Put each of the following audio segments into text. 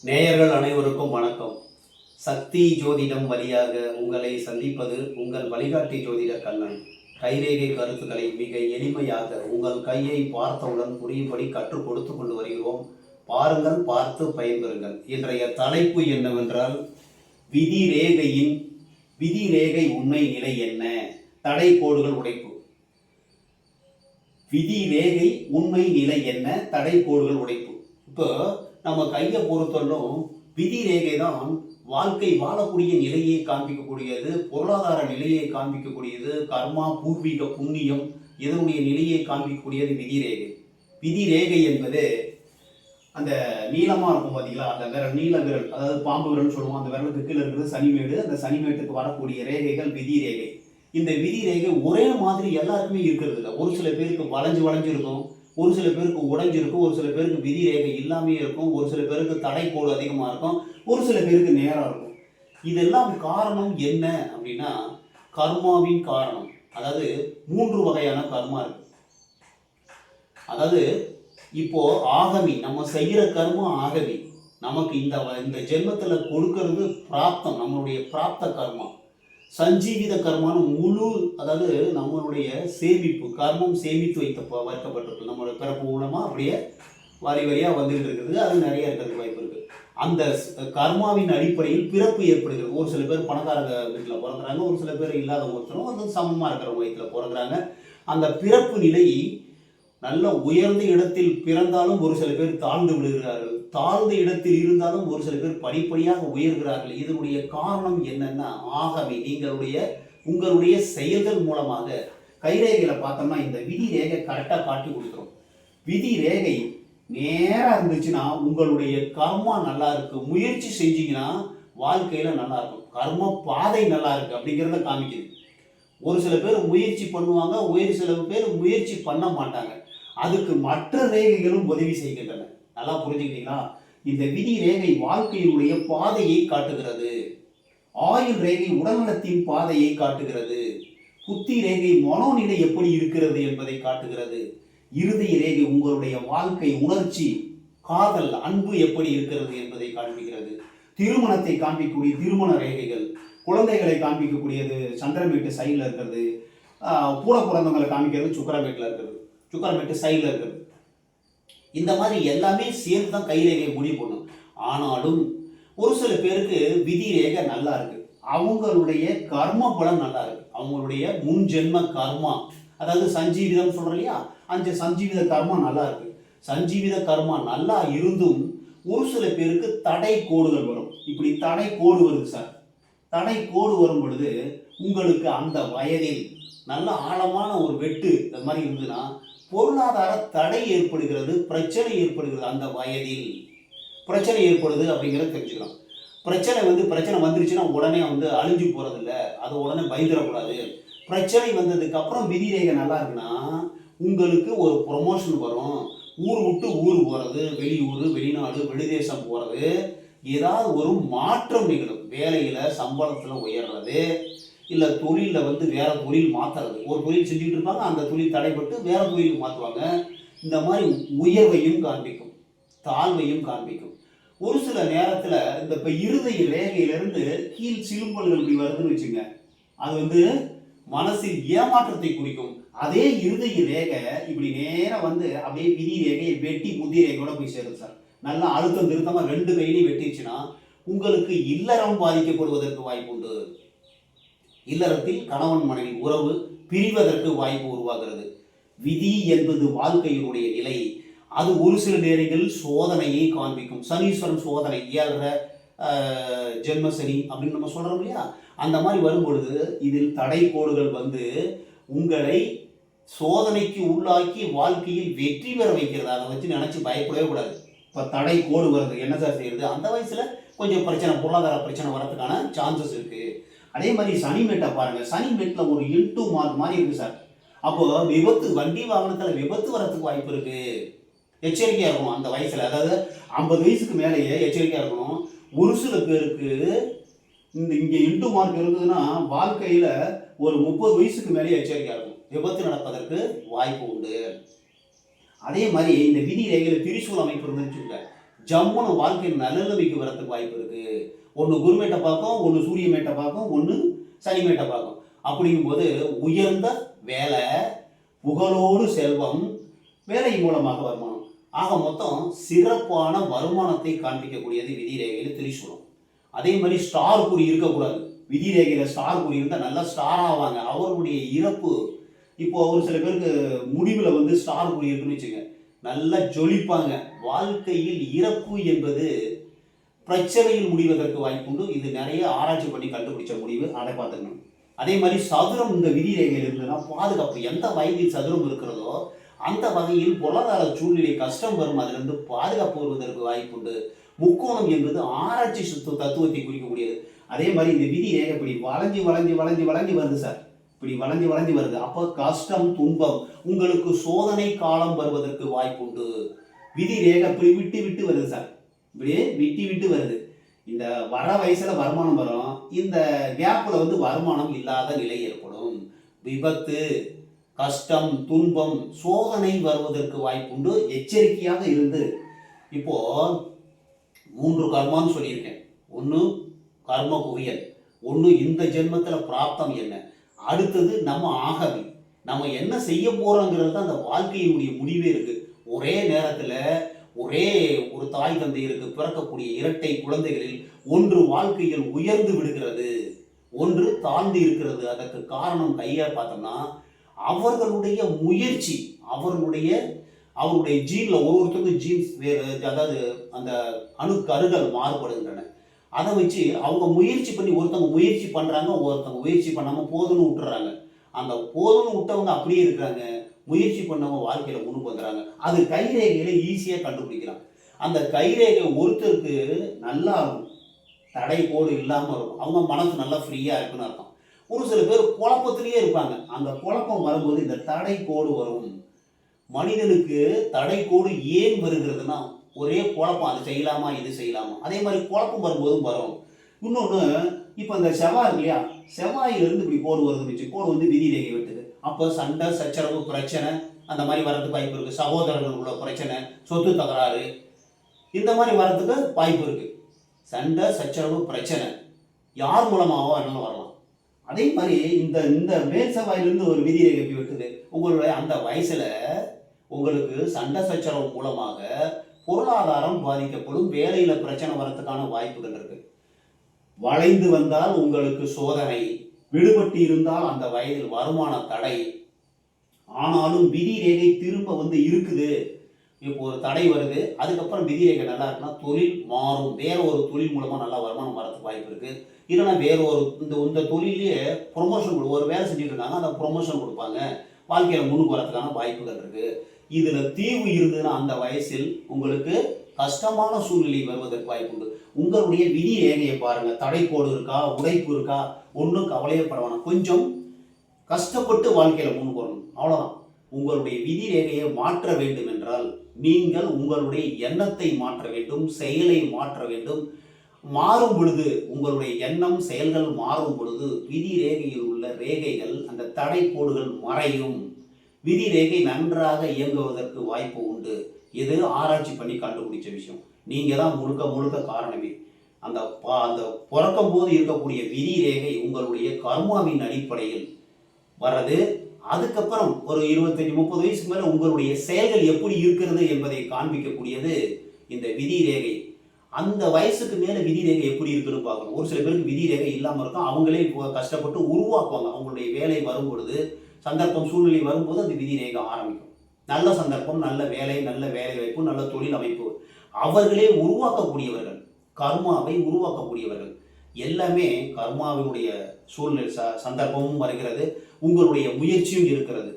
நேயர்கள் அனைவருக்கும் வணக்கம். சக்தி ஜோதிடம் வழியாக உங்களை சந்திப்பது உங்கள் வழிகாட்டி ஜோதிடர் கண்ணன். கைரேகை கருத்துக்களை மிக எளிமையாக உங்கள் கையை பார்த்தவுடன் புரியும்படி கற்றுக் கொடுத்து கொண்டு வருகிறோம். பாருங்கள், பார்த்து பயன்பெறுங்கள். இன்றைய தலைப்பு என்னவென்றால், விதி ரேகை உண்மை நிலை என்ன? தடை கோடுகள் உடைப்பு. விதி ரேகை உண்மை நிலை என்ன? தடை கோடுகள் உடைப்பு. இப்போ நம்ம கையை பொறுத்தவரைக்கும் விதி ரேகை தான் வாழ்க்கை வாழக்கூடிய நிலையை காண்பிக்கக்கூடியது, பொருளாதார நிலையை காண்பிக்கக்கூடியது, கர்மா, பூர்வீக புண்ணியம் இதனுடைய நிலையை காண்பிக்கக்கூடியது விதி ரேகை. விதி ரேகை என்பது அந்த நீளமாக இருக்கும் பார்த்தீங்களா, அந்த விரல், நீல விரல், அதாவது பாம்பு விரல்னு சொல்லுவோம். அந்த விரலுக்கு கீழே இருக்கிறது சனிமேடு. அந்த சனிமேட்டுக்கு வரக்கூடிய ரேகைகள் விதி ரேகை. இந்த விதி ரேகை ஒரே மாதிரி எல்லாருக்குமே இருக்கிறது இல்லை. ஒரு சில பேருக்கு வளைஞ்சு இருக்கும், ஒரு சில பேருக்கு உடைஞ்சிருக்கும், ஒரு சில பேருக்கு விதி ரேகை இல்லாமே இருக்கும், ஒரு சில பேருக்கு தடை கோடு அதிகமாக இருக்கும், ஒரு சில பேருக்கு நேராக இருக்கும். இதெல்லாம் காரணம் என்ன அப்படின்னா, கர்மாவின் காரணம். அதாவது 3 வகையான கர்மா இருக்கு. அதாவது இப்போ ஆகமி, நம்ம செய்கிற கர்மா ஆகமி, நமக்கு இந்த ஜென்மத்தில் கொடுக்கறது பிராப்தம், நம்மளுடைய பிராப்த கர்மா. சஞ்சீவித கர்மான முழு, அதாவது நம்மளுடைய சேமிப்பு, கர்மம் சேமித்து வைக்கப்பட்டிருக்கு. நம்மளுடைய பிறப்பு மூலமாக அப்படியே வரியாக வந்துகிட்டு இருக்குது. அது நிறைய இருக்கிறதுக்கு வாய்ப்பு இருக்குது. அந்த கர்மாவின் அடிப்படையில் பிறப்பு ஏற்படுகிறது. ஒரு சில பேர் பணக்காரங்க வீட்டில் பிறக்கிறாங்க, ஒரு சில பேர் இல்லாத ஒருத்தரும் அது சமமாக இருக்கிற வயிற்றில் பிறக்கிறாங்க. அந்த பிறப்பு நிலை நல்ல உயர்ந்த இடத்தில் பிறந்தாலும் ஒரு சில பேர் தாழ்ந்து விடுகிறார்கள், தாழ்ந்த இடத்தில் இருந்தாலும் ஒரு சில பேர் படிப்படியாக உயர்கிறார்கள். இதனுடைய காரணம் என்னன்னா, ஆகவே உங்களுடைய செயல்கள் மூலமாக கைரேகைகளை பார்த்தோம்னா இந்த விதி ரேகை கரெக்டாக காட்டி கொடுத்துரும். விதி ரேகை நேராக இருந்துச்சுன்னா உங்களுடைய கர்மா நல்லா இருக்கு, முயற்சி செஞ்சீங்கன்னா வாழ்க்கையில நல்லா இருக்கும், கர்ம பாதை நல்லா இருக்கு அப்படிங்கிறத காமிக்குது. ஒரு சில பேர் முயற்சி பண்ணுவாங்க, ஒரு சில பேர் முயற்சி பண்ண மாட்டாங்க. அதுக்கு மற்ற ரேகைகளும் உதவி செய்கின்றன. நல்லா புரிஞ்சுக்கிட்டீங்களா? இந்த விதி ரேகை வாழ்க்கையினுடைய பாதையை காட்டுகிறது. ஆயுள் ரேகை உடல்நலத்தின் பாதையை காட்டுகிறது. புத்தி ரேகை மனோநிலை எப்படி இருக்கிறது என்பதை காட்டுகிறது. இறுதி ரேகை உங்களுடைய வாழ்க்கை, உணர்ச்சி, காதல், அன்பு எப்படி இருக்கிறது என்பதை காண்பிக்கிறது. திருமணத்தை காண்பிக்கக்கூடிய திருமண ரேகைகள், குழந்தைகளை காண்பிக்கக்கூடியது சந்திரமேட்டு சைடில் இருக்கிறது, கூட பிறந்தவங்களை காண்பிக்கிறது சுக்கரமேட்டில் இருக்கிறது, சுக்கரமேட்டு சைடில் இருக்கிறது. இந்த மாதிரி எல்லாமே சேர்ந்து தான் கைரேகை முடிவு பண்ணும். ஆனாலும் ஒரு சில பேருக்கு விதி ரேகை நல்லா இருக்கு, அவங்களுடைய கர்ம பலம் நல்லா இருக்கு, அவங்களுடைய முன் ஜென்ம கர்மா, அதாவது சஞ்சீவிதம் சொல்றோம் இல்லையா, அந்த சஞ்சீவித கர்மா நல்லா இருக்கு. சஞ்சீவித கர்மா நல்லா இருந்தும் ஒரு சில பேருக்கு தடை கோடுகள் வரும். இப்படி தடை கோடு வருது சார். தடை கோடு வரும் பொழுது உங்களுக்கு அந்த வயதில் நல்ல ஆழமான ஒரு வெட்டு அது மாதிரி இருந்ததுன்னா பொருளாதார தடை ஏற்படுகிறது, பிரச்சனை ஏற்படுகிறது. அந்த வயதில் பிரச்சனை ஏற்படுது அப்படிங்கிறத தெரிஞ்சுக்கலாம். பிரச்சனை வந்துருச்சுன்னா உடனே அழிஞ்சு போறதில்ல, அது உடனே பயந்துடக்கூடாது. பிரச்சனை வந்ததுக்கு அப்புறம் விதி ரேகை நல்லா இருக்குன்னா உங்களுக்கு ஒரு ப்ரொமோஷன் வரும், ஊர் விட்டு ஊர் போறது, வெளியூர், வெளிநாடு, வெளிதேசம் போறது, ஏதாவது ஒரு மாற்றம் நிகழும். வேலையில சம்பளத்துல உயர்றது, இல்லை தொழிலில் வேற தொழில் மாற்றுறது. ஒரு தொழில் செஞ்சுக்கிட்டு இருப்பாங்க, அந்த தொழில் தடைப்பட்டு வேற தொழிலுக்கு மாற்றுவாங்க. இந்த மாதிரி உயர்வையும் காண்பிக்கும், தாழ்வையும் காண்பிக்கும். ஒரு சில நேரத்தில் இந்த இப்போ இருதய ரேகையிலிருந்து கீழ் சிலும்பல்கள் இப்படி வருதுன்னு வச்சுங்க, அது மனசில் ஏமாற்றத்தை குறிக்கும். அதே இருதய ரேகை இப்படி நேரம் அப்படியே விதி ரேகையை வெட்டி புத்தி ரேகையோட போய் சேருது சார். நல்லா அழுத்தம் திருத்தமாக 2 கையிலையும் வெட்டிடுச்சுன்னா உங்களுக்கு இல்லறம் பாதிக்கப்படுவதற்கு வாய்ப்பு உண்டு. இல்லறத்தில் கணவன் மனைவி உறவு பிரிவதற்கு வாய்ப்பு உருவாகிறது. விதி என்பது வாழ்க்கையினுடைய நிலை. அது ஒரு சில நேரங்களில் சோதனையை காண்பிக்கும். சனீஸ்வரன் சோதனை, 7 ஜென்ம சனி அப்படின்னு நம்ம சொல்றோம் இல்லையா, அந்த மாதிரி வரும்பொழுது இதில் தடை கோடுகள் உங்களை சோதனைக்கு உள்ளாக்கி வாழ்க்கையில் வெற்றி பெற வைக்கிறது. அதை வச்சு நினைச்சு பயப்படவே கூடாது. இப்போ தடை கோடு வருது, என்ன சார் செய்யறது? அந்த வயசுல கொஞ்சம் பிரச்சனை, பொருளாதார பிரச்சனை வரதுக்கான சான்சஸ் இருக்கு. அதே மாதிரி சனிமேட்டை பாருங்க, சனிமேட்டில் ஒரு இன்டூ மார்க் மாதிரி இருக்கு சார். அப்போ விபத்து, வண்டி வாகனத்தில் விபத்து வரத்துக்கு வாய்ப்பு இருக்கு. எச்சரிக்கையாக இருக்கணும் அந்த வயசுல. அதாவது 50 வயசுக்கு மேலேயே எச்சரிக்கையாக இருக்கணும். ஒரு சில பேருக்கு இங்கே இன்டூ மார்க் இருந்ததுன்னா வாழ்க்கையில் ஒரு 30 வயசுக்கு மேலே எச்சரிக்கையாக இருக்கும், விபத்து நடப்பதற்கு வாய்ப்பு உண்டு. அதே மாதிரி இந்த விதி ரேகையில் திரிசூல் அமைப்பு இருந்துச்சு, ஜம்முன்னு வாழ்க்கையில் நல்லமைக்கு வரதுக்கு வாய்ப்பு இருக்கு. ஒன்று குருமேட்டை பார்க்கும், ஒன்று சூரியமேட்டை பார்க்கும், ஒன்று சனிமேட்டை பார்க்கும். அப்படிங்கும்போது உயர்ந்த வேலை, புகழோடு செல்வம், வேலை மூலமாக வருமானம், ஆக மொத்தம் சிறப்பான வருமானத்தை காண்பிக்கக்கூடியது விதி ரேகையில் திரிசூலம். அதே மாதிரி ஸ்டார் குறி இருக்கக்கூடாது. விதி ரேகையில் ஸ்டார் குறி இருந்தால் நல்லா ஸ்டார் ஆவாங்க. அவருடைய இறப்பு இப்போ ஒரு சில பேருக்கு முடிவில் வந்து ஸ்டார் குறி இருக்குன்னு வச்சுங்க, நல்லா ஜொலிப்பாங்க. வாழ்க்கையில் இறப்பு என்பது பிரச்சனையில் முடிவதற்கு வாய்ப்புண்டு. இது நிறைய ஆராய்ச்சி பண்ணி கண்டுபிடிச்ச முடிவு, அதை பார்த்துக்கணும். அதே மாதிரி சதுரம் இந்த விதி ரேகையில் இருந்ததுன்னா பாதுகாப்பு. எந்த வயதில் சதுரம் இருக்கிறதோ அந்த வகையில் பொருளாதார சூழ்நிலை கஷ்டம் வரும், அதிலிருந்து பாதுகாப்பு வருவதற்கு வாய்ப்புண்டு. முக்கோணம் என்பது ஆராய்ச்சி தத்துவத்தை குறிக்கக்கூடியது. அதே மாதிரி இந்த விதி ரேகை இப்படி வளைஞ்சி வளைஞ்சி வளைஞ்சி வளைஞ்சி வருது சார், இப்படி வளைஞ்சி வளைஞ்சி வருது. அப்போ கஷ்டம், துன்பம், உங்களுக்கு சோதனை காலம் வருவதற்கு வாய்ப்புண்டு. விதி ரேகை இப்படி விட்டு விட்டு வருது சார், இப்படியே விட்டு விட்டு வருது. இந்த வர வயசுல வருமானம் வரும், இந்த கேப்ல வந்து வருமானம் இல்லாத நிலை ஏற்படும். விபத்து, கஷ்டம், துன்பம், சோதனை வருவதற்கு வாய்ப்புண்டு. எச்சரிக்கையாக இருந்து. இப்போ 3 கர்மான்னு சொல்லியிருக்கேன். ஒன்று கர்ம குவியல், ஒன்று இந்த ஜென்மத்தில் பிராப்தம் என்ன, அடுத்தது நம்ம ஆகவி, நம்ம என்ன செய்ய போறோங்கிறது தான் அந்த வாழ்க்கையினுடைய முடிவே இருக்கு. ஒரே நேரத்தில் ஒரே ஒரு தாய் தந்தையருக்கு பிறக்கக்கூடிய இரட்டை குழந்தைகளில் ஒன்று வாழ்க்கையில் உயர்ந்து விடுகிறது, ஒன்று தாழ்ந்து இருக்கிறது. அதற்கு காரணம் கையா பார்த்தோம்னா அவர்களுடைய முயற்சி, அவருடைய ஜீன்ல ஒவ்வொருத்தருக்கும் ஜீன்ஸ் வேறு, அதாவது அந்த கருகள் மாறுபடுகின்றன. அதை வச்சு அவங்க முயற்சி பண்ணி, ஒருத்தவங்க முயற்சி பண்றாங்க, ஒருத்தவங்க முயற்சி பண்ணாம போதுன்னு விட்டுறாங்க. அந்த போதுன்னு விட்டவங்க அப்படியே இருக்கிறாங்க, முயற்சி பண்ணவங்க வாழ்க்கையில முன்னுக்கு வந்துடுறாங்க. அது கைரேகையில ஈஸியா கண்டுபிடிக்கலாம். அந்த கைரேகை ஒருத்தருக்கு நல்லா இருக்கும், தடை கோடு இல்லாம இருக்கும், அவங்க மனசு நல்லா ஃப்ரீயா இருக்குன்னு அர்த்தம். ஒரு சில பேர் குழப்பத்திலேயே இருப்பாங்க. அந்த குழப்பம் வரும்போது இந்த தடை கோடு வரும். மனிதனுக்கு தடை கோடு ஏன் வருகிறதுனா ஒரே குழப்பம், அது செய்யலாமா இது செய்யலாமா. அதே மாதிரி குழப்பம் வரும்போதும் வரும். இன்னொன்று, இப்போ இந்த செவ்வாய் இருக்கு இல்லையா, செவ்வாயிலிருந்து இப்படி கோடு வருதுன்னு வச்சு, கோடு வந்து விதி ரேகை வெட்டுது. அப்போ சண்டை, சச்சரவு, பிரச்சனை அந்த மாதிரி வரதுக்கு வாய்ப்பு இருக்கு. சகோதரர்களுக்குள்ள பிரச்சனை, சொத்து தகராறு, இந்த மாதிரி வரதுக்கு வாய்ப்பு இருக்கு. சண்டை, சச்சரவு, பிரச்சனை யார் மூலமாக வேணாலும் வரலாம். அதே மாதிரி இந்த இந்த மேல் செவ்வாயிலிருந்து ஒரு விதி ரேகை எப்படி வெட்டுது, உங்களுடைய அந்த வயசுல உங்களுக்கு சண்டை சச்சரவு மூலமாக பொருளாதாரம் பாதிக்கப்படும், வேலையில பிரச்சனை வரதுக்கான வாய்ப்புகள் இருக்கு. வளைந்து வந்தால் உங்களுக்கு சோதனை, விடுபட்டு இருந்தால் அந்த வயதில் வருமான தடை. ஆனாலும் விதி ரேகை திரும்ப வந்து இருக்குது. இப்போ ஒரு தடை வருது, அதுக்கப்புறம் விதி ரேகை நல்லா இருக்குன்னா தொழில் மாறும், வேற ஒரு தொழில் மூலமா நல்லா வருமானம் வரதுக்கு வாய்ப்பு இருக்கு. இல்லைன்னா வேற ஒரு இந்த தொழிலே ப்ரொமோஷன், ஒரு வேலை செஞ்சுட்டு இருக்காங்க, அந்த ப்ரொமோஷன் கொடுப்பாங்க, வாழ்க்கையில முன்னுக்கு வரதுக்கான வாய்ப்புகள் இருக்கு. இதுல தீவு இருந்ததுன்னா அந்த வயசில் உங்களுக்கு கஷ்டமான சூழ்நிலை வருவதற்கு வாய்ப்புண்டு. உங்களுடைய விதி ரேகையை பாருங்க, தடைக்கோடு இருக்கா, உடைப்பு இருக்கா, ஒன்றும் கவலையப்பட வேணாம். கொஞ்சம் கஷ்டப்பட்டு வாழ்க்கையில முன்னுக்கு வரணும், அவ்வளவுதான். உங்களுடைய விதி ரேகையை மாற்ற வேண்டும் என்றால் நீங்கள் உங்களுடைய எண்ணத்தை மாற்ற வேண்டும், செயலை மாற்ற வேண்டும். மாறும் பொழுது உங்களுடைய எண்ணம், செயல்கள் மாறும் பொழுது விதி ரேகையில் உள்ள ரேகைகள், அந்த தடை கோடுகள் மறையும். விதி ரேகை நன்றாக இயங்குவதற்கு வாய்ப்பு உண்டு. இது ஆராய்ச்சி பண்ணி கண்டுபிடிச்ச விஷயம். நீங்க தான் முழுக்க முழுக்க காரணமே. அந்த பிறக்கும் போது இருக்கக்கூடிய விதி ரேகை உங்களுடைய கர்மாவின் அடிப்படையில் வர்றது. அதுக்கப்புறம் ஒரு 25-30 வயசுக்கு மேல உங்களுடைய செயல்கள் எப்படி இருக்கிறது என்பதை காண்பிக்கக்கூடியது இந்த விதி ரேகை. அந்த வயசுக்கு மேல விதி ரேகை எப்படி இருக்குன்னு பார்க்கணும். ஒரு சில பேருக்கு விதி ரேகை இல்லாம இருக்கும், அவங்களே கஷ்டப்பட்டு உருவாக்குவாங்க. அவங்களுடைய வேலை வரும் பொழுது, சந்தர்ப்பம், சூழ்நிலை வரும்போது அந்த விதி ரேகை ஆரம்பிக்கும். நல்ல சந்தர்ப்பம், நல்ல வேலை, நல்ல வேலை வாய்ப்பு, நல்ல தொழில் அமைப்பு, அவர்களே உருவாக்கக்கூடியவர்கள், கர்மாவை உருவாக்கக்கூடியவர்கள். எல்லாமே கர்மாவினுடைய சூழ்நிலை, சந்தர்ப்பமும் வருகிறது, உங்களுடைய முயற்சியும் இருக்கிறது.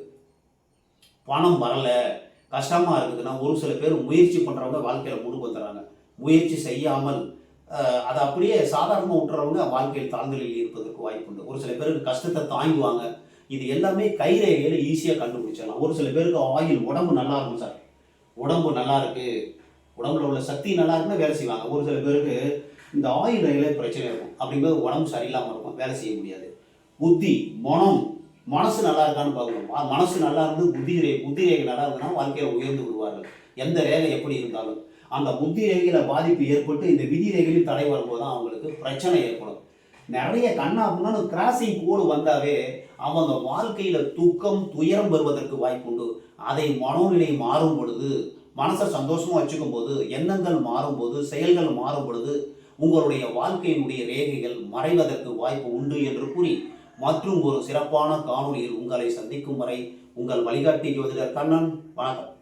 பணம் வரல, கஷ்டமா இருக்குதுன்னா ஒரு சில பேர் முயற்சி பண்றவங்க வாழ்க்கையில முன்னுக்கு வந்துடுறாங்க. முயற்சி செய்யாமல் அதை அப்படியே சாதாரணமாக விட்டுறவங்க வாழ்க்கையில் தாழ்நிலையில் இருப்பதற்கு வாய்ப்பு உண்டு. ஒரு சில பேருக்கு கஷ்டத்தை தாங்குவாங்க. இது எல்லாமே கைரேகையில் ஈஸியாக கண்டுபிடிச்சிடலாம். ஒரு சில பேருக்கு ஆயில், உடம்பு நல்லா இருக்கும் சார், உடம்பு நல்லா இருக்கு, உடம்புல உள்ள சக்தி நல்லா இருக்குன்னா வேலை செய்வாங்க. ஒரு சில பேருக்கு இந்த ஆயில் ரேகையிலே பிரச்சனை இருக்கும், அப்படிங்கும்போது உடம்பு சரியில்லாமல் இருக்கும், வேலை செய்ய முடியாது. புத்தி, மனம், மனசு நல்லா இருக்கான்னு பார்க்கணும். மனசு நல்லா இருந்து புத்தி ரேகை நல்லா இருந்ததுன்னா வாழ்க்கையில் உயர்ந்து விடுவார்கள், எந்த ரேகை எப்படி இருந்தாலும். அந்த புத்தி ரேகையில பாதிப்பு ஏற்பட்டு இந்த விதி ரேகையில் தடை வரும்போது தான் அவங்களுக்கு பிரச்சனை ஏற்படும். நிறைய கண்ணா அப்படின்னா கிராசிங் கோடு வந்தாவே அவங்க வாழ்க்கையில துக்கம் துயரம் பெறுவதற்கு வாய்ப்புண்டு. அதை மனோநிலை மாறும் பொழுது, மனசை சந்தோஷமா வச்சுக்கும் போது, எண்ணங்கள் மாறும் போது, செயல்கள் மாறும் பொழுது உங்களுடைய வாழ்க்கையினுடைய ரேகைகள் மறைவதற்கு வாய்ப்பு உண்டு என்று கூறி மற்றும் ஒரு சிறப்பான காணொளியில் உங்களை சந்திக்கும் வரை உங்கள் வழிகாட்டி ஜோதிடர் கண்ணன். வணக்கம்.